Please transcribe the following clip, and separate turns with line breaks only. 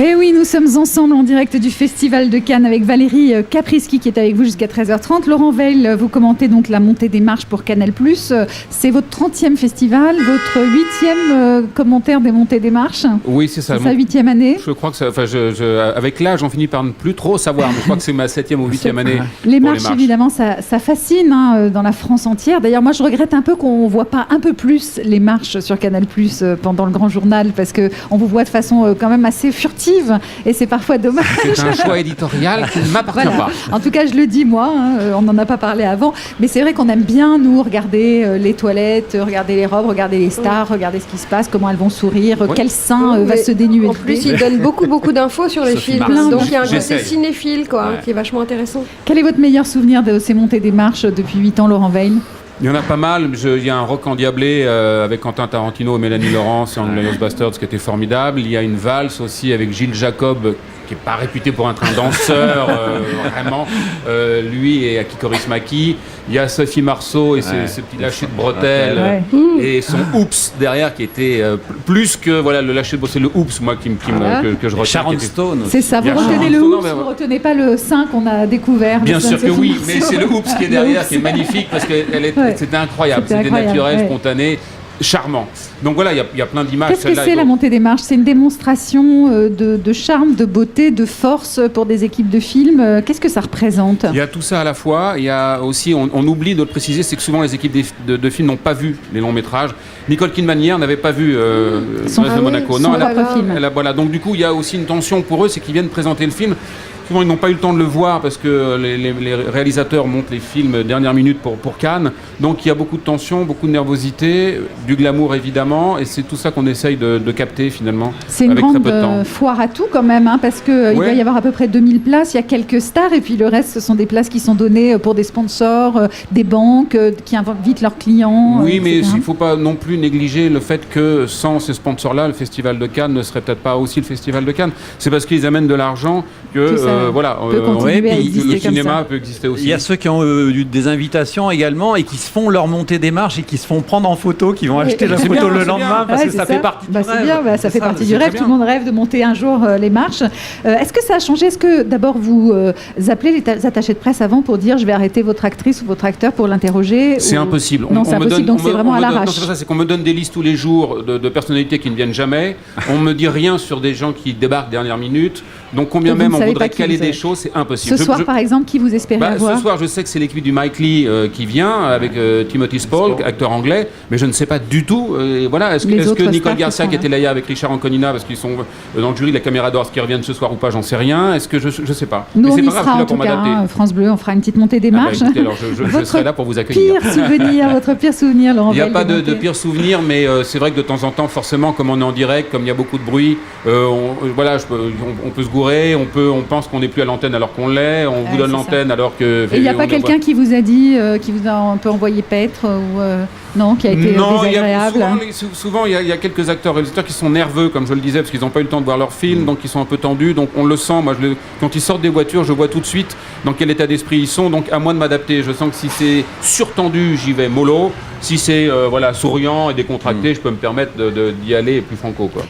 Et oui, nous sommes ensemble en direct du Festival de Cannes avec Valérie Caprisky qui est avec vous jusqu'à 13h30. Laurent Veil, vous commentez donc la montée des marches pour Canal+. C'est votre 30e festival, votre 8e commentaire des montées des marches.
Oui, c'est ça.
C'est sa 8e année.
Je crois que ça, avec l'âge, on finit par ne plus trop savoir. Mais je crois que c'est ma 7e ou 8e année.
Les marches, évidemment, ça fascine dans la France entière. D'ailleurs, moi, je regrette un peu qu'on ne voit pas un peu plus les marches sur Canal+ pendant le grand journal parce qu'on vous voit de façon quand même assez furtive. Et c'est parfois dommage.
C'est un choix éditorial qui ne m'appartient pas.
En tout cas, je le dis moi, on n'en a pas parlé avant, mais c'est vrai qu'on aime bien, nous, regarder les toilettes, regarder les robes, regarder les stars, regarder ce qui se passe, comment elles vont sourire, quel sein va se dénuer.
En plus, ils donnent beaucoup d'infos sur les films. Donc il y a un côté cinéphile qui est vachement intéressant.
Quel est votre meilleur souvenir de ces montées des marches depuis 8 ans, Laurent Veil ?
Il y en a pas mal. Il y a un rock endiablé avec Quentin Tarantino et Mélanie Laurence et Inglourious Basterds qui était formidable. Il y a une valse aussi avec Gilles Jacob qui n'est pas réputé pour être un danseur, vraiment. Lui et Aki Kaurismäki. Il y a Sophie Marceau et ses petits lâchers de bretelles et son oups derrière qui était plus que le lâcher de bretelles. C'est le oups, moi, que je retiens.
Sharon Stone.
C'est ça, vous retenez le oups, vous ne retenez pas le sein qu'on a découvert.
Bien sûr que oui, mais c'est le oups qui est derrière, qui est magnifique parce que c'était incroyable, c'était naturel, spontané. Charmant. Donc voilà, il y a plein d'images.
Qu'est-ce que c'est la montée des marches ? C'est une démonstration de charme, de beauté, de force pour des équipes de films. Qu'est-ce que ça représente ?
Il y a tout ça à la fois. Il y a aussi, on oublie de le préciser, c'est que souvent les équipes de films n'ont pas vu les longs métrages. Nicole Kidman hier n'avait pas vu Prince de Monaco.
Non,
voilà. Donc du coup, il y a aussi une tension pour eux, c'est qu'ils viennent présenter le film. Souvent, ils n'ont pas eu le temps de le voir parce que les réalisateurs montent les films dernière minute pour Cannes. Donc, il y a beaucoup de tension, beaucoup de nervosité, du glamour évidemment, et c'est tout ça qu'on essaye de capter finalement.
C'est une grande foire à tout quand même, parce qu'il va y avoir à peu près 2000 places, il y a quelques stars, et puis le reste, ce sont des places qui sont données pour des sponsors, des banques qui invitent leurs clients.
Oui, mais il ne faut pas non plus négliger le fait que sans ces sponsors-là, le Festival de Cannes ne serait peut-être pas aussi le Festival de Cannes. C'est parce qu'ils amènent de l'argent que le cinéma peut exister aussi.
Il y a ceux qui ont eu des invitations également et qui se font leur montée des marches et qui se font prendre en photo, qui vont acheter la photo le lendemain parce que ça fait partie du rêve.
C'est bien, ça fait partie du rêve. Tout le monde rêve de monter un jour les marches. Est-ce que ça a changé ? Est-ce que d'abord vous appelez les attachés de presse avant pour dire je vais arrêter votre actrice ou votre acteur pour l'interroger ?
C'est impossible.
Non, c'est impossible, donc c'est vraiment à l'arrache.
Non, c'est pas ça, c'est qu'on me donne des listes tous les jours de personnalités qui ne viennent jamais. On me dit rien sur des gens qui débarquent dernière minute. Donc combien même on voudrait caler des choses, c'est impossible.
Ce soir, par exemple, qui vous espérez avoir ?
Ce soir, je sais que c'est l'équipe du Mike Lee qui vient avec Timothy Spall, acteur anglais, mais je ne sais pas du tout. Est-ce que Nicole Garcia qui était là hier avec Richard Anconina, parce qu'ils sont dans le jury de la Caméra d'Or, qui reviennent ce soir ou pas, j'en sais rien. Est-ce que je sais pas.
Nous,
mais c'est
on y
pas grave,
sera
je suis là
en tout
pour
cas.
m'adapter.
France Bleu, on fera une petite montée des marches.
Écoutez, alors je serai là pour vous accueillir.
Votre pire souvenir, Laurent Veil.
Il n'y a pas de pire souvenir, mais c'est vrai que de temps en temps, forcément, comme on est en direct, comme il y a beaucoup de bruit, on peut se gourer, on pense qu'on n'est plus à l'antenne alors qu'on l'est, on vous donne l'antenne alors que...
Et il n'y a pas quelqu'un qui vous a dit, qui vous a un peu envoyé paître ou non, qui a été désagréable?
Souvent, il y a quelques acteurs réalisateurs qui sont nerveux, comme je le disais, parce qu'ils n'ont pas eu le temps de voir leur film, donc ils sont un peu tendus, donc on le sent. Moi, quand ils sortent des voitures, je vois tout de suite dans quel état d'esprit ils sont, donc à moi de m'adapter. Je sens que si c'est surtendu, j'y vais mollo. Si c'est souriant et décontracté, je peux me permettre d'y aller plus franco, quoi.